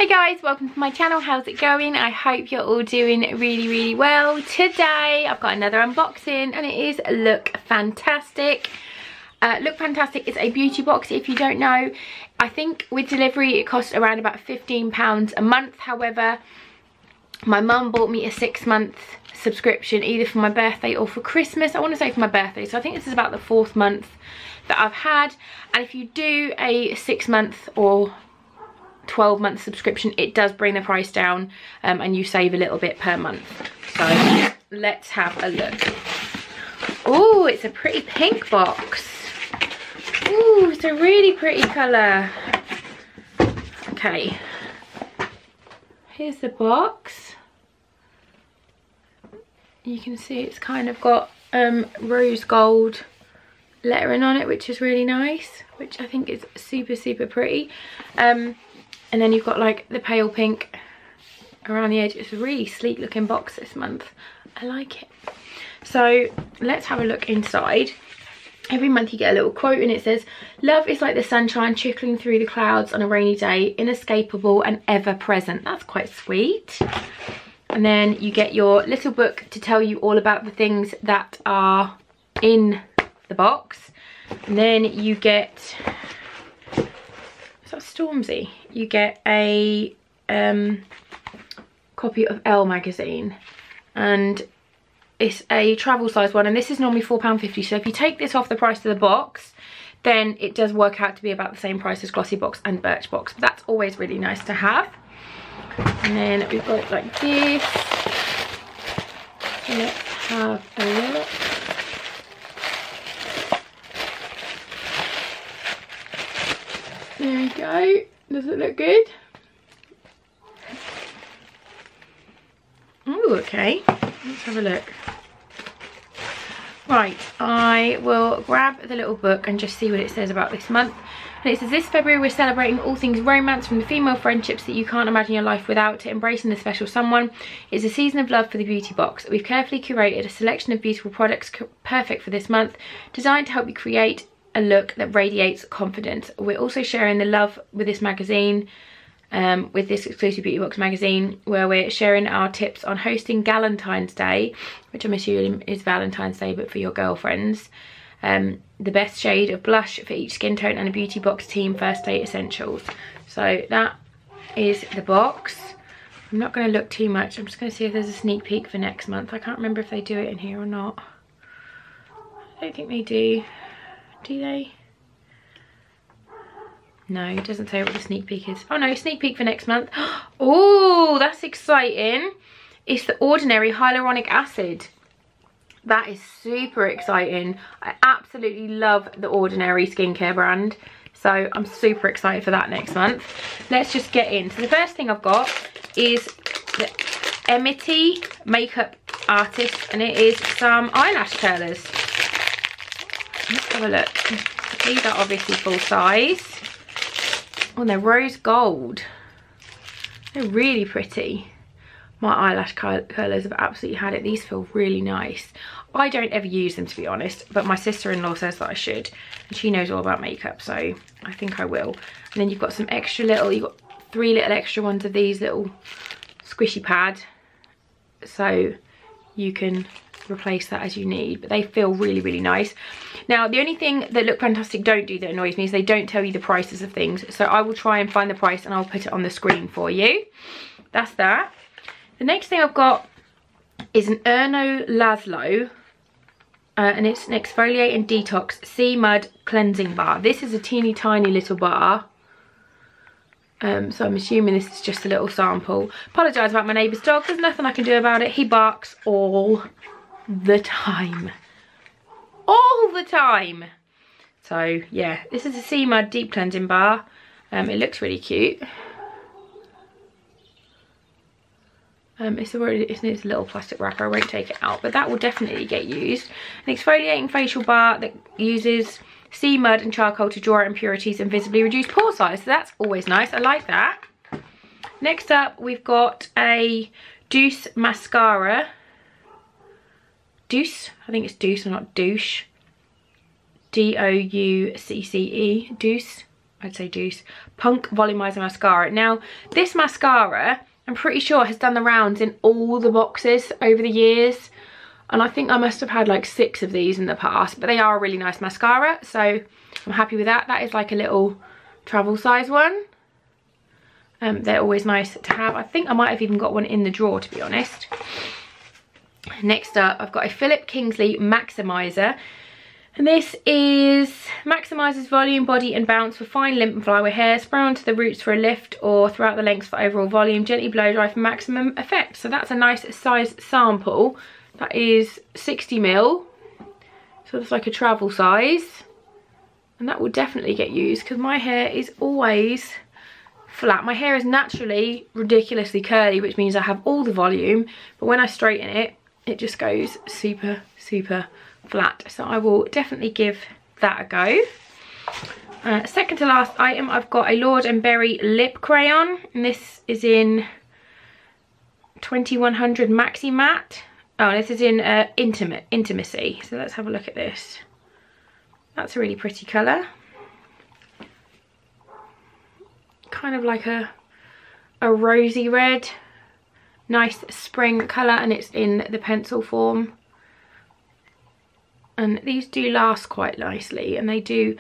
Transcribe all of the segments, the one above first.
Hey guys, welcome to my channel. How's it going? I hope you're all doing really well. Today I've got another unboxing and it is Look Fantastic. Look Fantastic is a beauty box. If you don't know, I think with delivery it costs around about £15 a month. However, my mum bought me a 6-month subscription either for my birthday or for Christmas. I want to say for my birthday, so I think this is about the 4th month that I've had. And if you do a 6-month or 12-month subscription, it does bring the price down and you save a little bit per month. So let's have a look. Oh, it's a pretty pink box. Oh, it's a really pretty colour. Okay, here's the box. You can see it's kind of got rose gold lettering on it, which is really nice, which I think is super pretty. And then you've got like the pale pink around the edge. It's a really sleek looking box this month. I like it. So let's have a look inside. Every month you get a little quote and it says, "Love is like the sunshine trickling through the clouds on a rainy day, inescapable and ever present." That's quite sweet. And then you get your little book to tell you all about the things that are in the box. And then you get, is that Stormzy? You get a copy of Elle Magazine, and it's a travel size one, and this is normally £4.50. So if you take this off the price of the box, then it does work out to be about the same price as Glossybox and Birchbox. But that's always really nice to have. And then we've got it like this. Let's have a look. There we go. Does it look good? Oh, okay. Let's have a look. Right, I will grab the little book and just see what it says about this month. And it says, this February we're celebrating all things romance, from the female friendships that you can't imagine your life without to embracing the special someone. It's a season of love for the beauty box. We've carefully curated a selection of beautiful products perfect for this month, designed to help you create a look that radiates confidence. We're also sharing the love with this magazine, with this exclusive beauty box magazine, where we're sharing our tips on hosting Galentine's Day, which I'm assuming is Valentine's Day but for your girlfriends. The best shade of blush for each skin tone, and a beauty box team first date essentials. So that is the box. I'm not going to look too much. I'm just going to see if there's a sneak peek for next month. I can't remember if they do it in here or not. I don't think they do. Do they? No, it doesn't say what the sneak peek is. Oh no, sneak peek for next month. Oh, that's exciting. It's the Ordinary Hyaluronic Acid. That is super exciting. I absolutely love the Ordinary skincare brand. So I'm super excited for that next month. Let's just get in. So the first thing I've got is the Amity Makeup Artist, and it is some eyelash curlers. Let's have a look. These are obviously full size. Oh, they're rose gold. They're really pretty. My eyelash curlers have absolutely had it. These feel really nice. I don't ever use them, to be honest, but my sister-in-law says that I should, and she knows all about makeup, so I think I will. And then you've got some extra little, you've got 3 little extra ones of these little squishy pad, so you can replace that as you need, but they feel really nice. Now, the only thing that Look Fantastic don't do that annoys me is they don't tell you the prices of things, so I will try and find the price and I'll put it on the screen for you. That's that. The next thing I've got is an Erno Laszlo, and it's an exfoliate and detox sea mud cleansing bar. This is a teeny tiny little bar, so I'm assuming this is just a little sample. Apologise about my neighbour's dog, there's nothing I can do about it. He barks all the time. All the time. So yeah, this is a sea mud deep cleansing bar. It looks really cute. It's a little plastic wrapper. I won't take it out, but that will definitely get used. An exfoliating facial bar that uses sea mud and charcoal to draw out impurities and visibly reduce pore size. So that's always nice. I like that. Next up, we've got a Douce mascara. Douce, I think it's Douce or not douche. D-O-U-C-C-E, Douce I'd say Deuce Punk Volumizer Mascara. Now, this mascara, I'm pretty sure, has done the rounds in all the boxes over the years. And I think I must have had like 6 of these in the past, but they are a really nice mascara, so I'm happy with that. That is like a little travel size one. They're always nice to have. I think I might have even got one in the drawer, to be honest. Next up, I've got a Philip Kingsley Maximizer. And this is maximizes volume, body and bounce for fine, limp and flyway hair. Spray onto the roots for a lift or throughout the length for overall volume. Gently blow dry for maximum effect. So that's a nice size sample. That is 60ml. So it's like a travel size. And that will definitely get used because my hair is always flat. My hair is naturally ridiculously curly, which means I have all the volume. But when I straighten it, it just goes super, super flat. So I will definitely give that a go. Second to last item, I've got a Lord & Berry lip crayon, and this is in 2100 Maxi Matte. Oh, this is in Intimacy. So let's have a look at this. That's a really pretty colour. Kind of like a rosy red. Nice spring colour, and it's in the pencil form. And these do last quite nicely, and they do,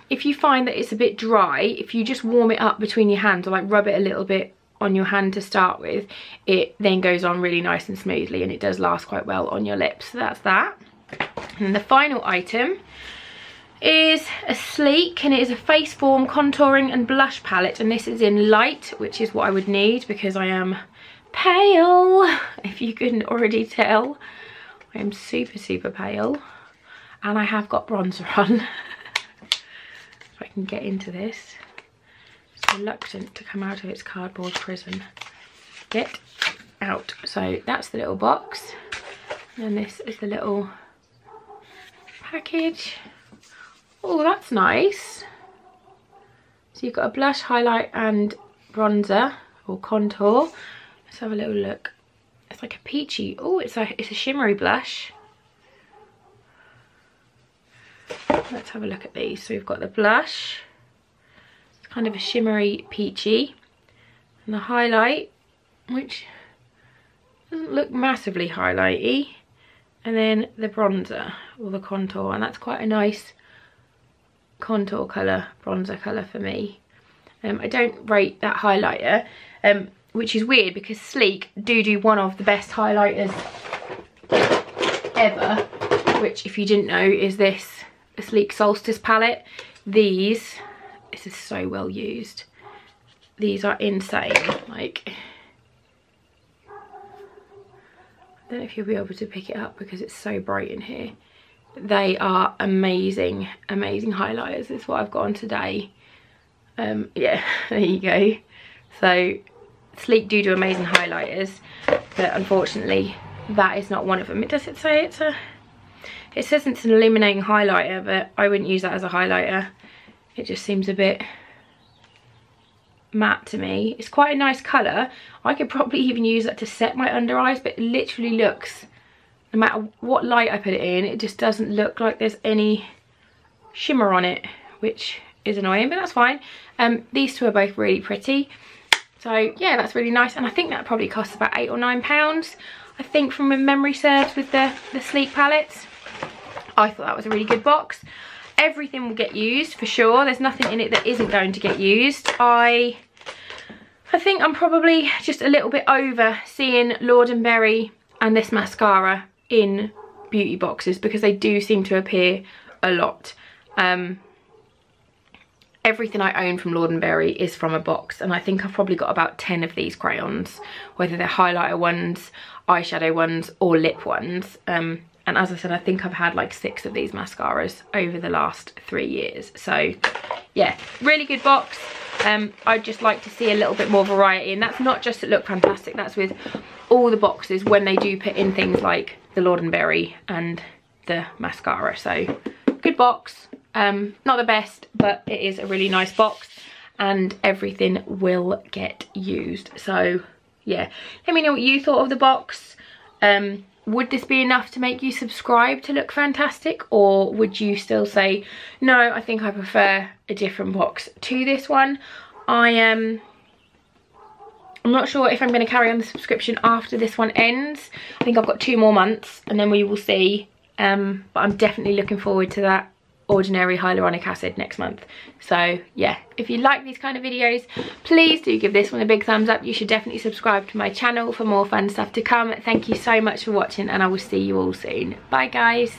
if you find that it's a bit dry, if you just warm it up between your hands or like rub it a little bit on your hand to start with, it then goes on really nice and smoothly, and it does last quite well on your lips. So that's that. And the final item is a Sleek, and it is a face form contouring and blush palette, and this is in light, which is what I would need because I am pale, if you couldn't already tell. I am super, super pale. And I have got bronzer on. If I can get into this. It's reluctant to come out of its cardboard prison. Get out. So that's the little box. And this is the little package. Oh, that's nice. So you've got a blush, highlight and bronzer or contour. Let's have a little look. It's like a peachy. Oh, it's a shimmery blush. Let's have a look at these. So we've got the blush. It's kind of a shimmery peachy. And the highlight, which doesn't look massively highlighty. And then the bronzer or the contour. And that's quite a nice contour colour, bronzer colour for me. I don't rate that highlighter. Which is weird because Sleek do one of the best highlighters ever, which, if you didn't know, is this a Sleek Solstice palette. This is so well used. These are insane. Like, I don't know if you'll be able to pick it up because it's so bright in here. They are amazing, amazing highlighters. It's what I've got on today. Yeah, there you go. So Sleek do amazing highlighters, but unfortunately that is not one of them. Does it say it's a, it says it's an illuminating highlighter, but I wouldn't use that as a highlighter. It just seems a bit matte to me. It's quite a nice colour. I could probably even use that to set my under eyes, but it literally looks, no matter what light I put it in, it just doesn't look like there's any shimmer on it, which is annoying, but that's fine. These two are both really pretty. So yeah, that's really nice, and I think that probably costs about £8 or £9, I think, from memory serves, with the Sleek palettes. I thought that was a really good box. Everything will get used for sure. There's nothing in it that isn't going to get used. I think I'm probably just a little bit over seeing Lord & Berry and this mascara in beauty boxes because they do seem to appear a lot. Everything I own from Lord & Berry is from a box, and I think I've probably got about 10 of these crayons, whether they're highlighter ones, eyeshadow ones or lip ones. And as I said, I think I've had like 6 of these mascaras over the last 3 years. So yeah, really good box. I'd just like to see a little bit more variety, and that's not just to look fantastic, that's with all the boxes when they do put in things like the Lord & Berry and the mascara. So good box. Not the best, but it is a really nice box, and everything will get used. So yeah, let me know what you thought of the box. would this be enough to make you subscribe to look fantastic, or would you still say, no, I think I prefer a different box to this one? I'm not sure if I'm going to carry on the subscription after this one ends. I think I've got 2 more months and then we will see. But I'm definitely looking forward to that Ordinary hyaluronic acid next month. So yeah, if you like these kind of videos, please do give this one a big thumbs up. You should definitely subscribe to my channel for more fun stuff to come. Thank you so much for watching, and I will see you all soon. Bye guys.